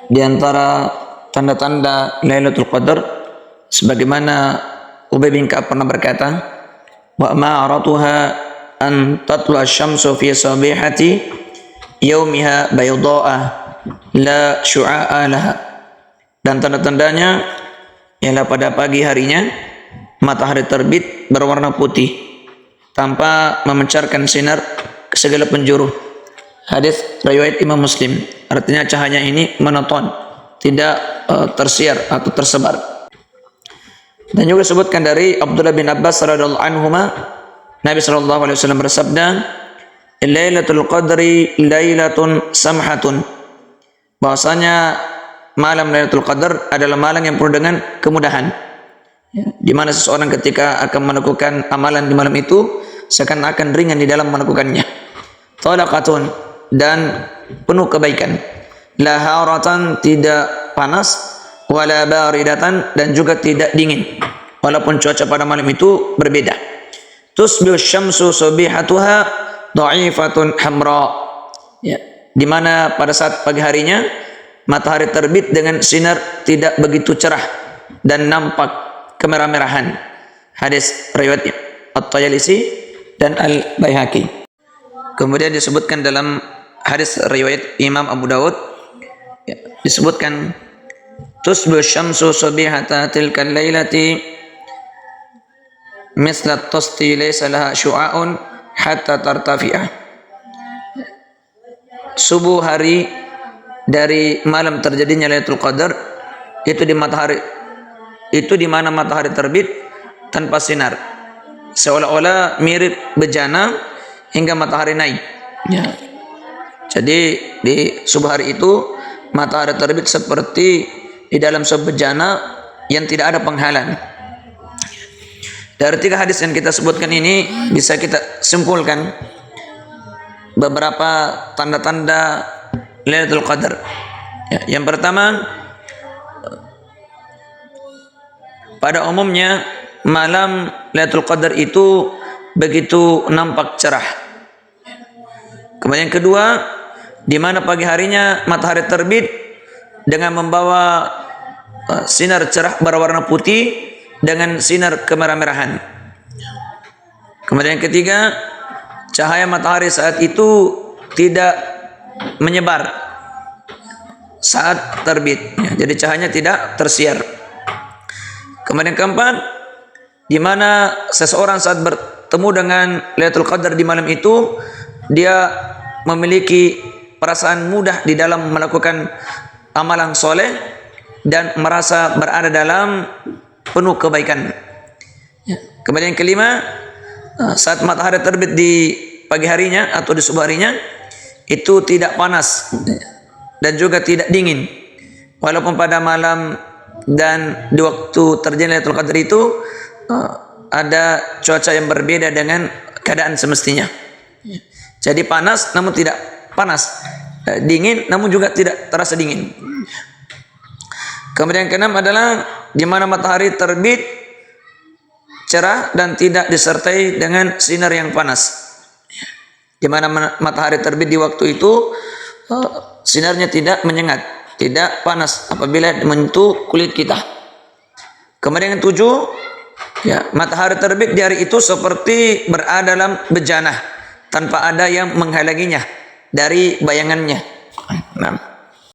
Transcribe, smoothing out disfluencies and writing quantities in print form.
di antara tanda-tanda Lailatul Qadar sebagaimana Ubay bin Ka'ab pernah berkata, wa ma'aratuha an tatlu asy-syamsu fi sabihati yaumiha baydha'ah la syu'a'a laha. Dan tanda-tandanya ialah pada pagi harinya matahari terbit berwarna putih tanpa memancarkan sinar ke segala penjuru. Hadis riwayat Imam Muslim. Artinya cahaya ini monoton, tidak tersiar atau tersebar. Dan juga disebutkan dari Abdullah bin Abbas radhiyallahu anhuma, Nabi sallallahu alaihi wasallam bersabda, "Lailatul Qadri lailatun samhatun." Bahwasanya malam Lailatul Qadar adalah malam yang penuh dengan kemudahan. Di mana seseorang ketika akan melakukan amalan di malam itu seakan-akan ringan di dalam melakukannya. Talaqatun, dan penuh kebaikan. La haratan, tidak panas, wala baridatan, dan juga tidak dingin. Walaupun cuaca pada malam itu berbeda. Tusbihu syamsu subihatuha dha'ifatun hamra. Ya, di mana pada saat pagi harinya matahari terbit dengan sinar tidak begitu cerah dan nampak kemerah-merahan. Hadis riwayat At-Tayalisi dan Al-Baihaqi. Kemudian disebutkan dalam hadis riwayat Imam Abu Dawud, disebutkan tusbihu syamsu subihata tilkal lailati misla at-tasti laysa laha syu'aun hatta tartafi'ah. Subuh hari dari malam terjadinya Lailatul Qadar itu di mana matahari terbit tanpa sinar, seolah-olah mirip bejana hingga matahari naik. Ya. Jadi di subuh hari itu matahari terbit seperti di dalam sebuah bejana yang tidak ada penghalang. Dari 3 hadis yang kita sebutkan ini bisa kita simpulkan beberapa tanda-tanda Lailatul Qadar. Ya, yang pertama, pada umumnya malam Lailatul Qadar itu begitu nampak cerah. Kemudian yang kedua, di mana pagi harinya matahari terbit dengan membawa sinar cerah berwarna putih dengan sinar kemerah-merahan. Kemudian yang ketiga, cahaya matahari saat itu tidak menyebar saat terbit, jadi cahayanya tidak tersiar. Kemudian keempat, di mana seseorang saat bertemu dengan Lailatul Qadar di malam itu dia memiliki perasaan mudah di dalam melakukan amalan soleh dan merasa berada dalam penuh kebaikan. Kemudian yang kelima, saat matahari terbit di pagi harinya atau di subuh harinya itu tidak panas dan juga tidak dingin. Walaupun pada malam dan di waktu terjadi Lailatul Qadar itu ada cuaca yang berbeda dengan keadaan semestinya. Jadi panas namun tidak panas, dingin namun juga tidak terasa dingin. Kemudian yang keenam adalah di mana matahari terbit cerah dan tidak disertai dengan sinar yang panas. Di mana matahari terbit di waktu itu sinarnya tidak menyengat, tidak panas apabila menyentuh kulit kita. Kemudian yang 7, ya, matahari terbit di hari itu seperti berada dalam bejana tanpa ada yang menghalanginya dari bayangannya. Nah,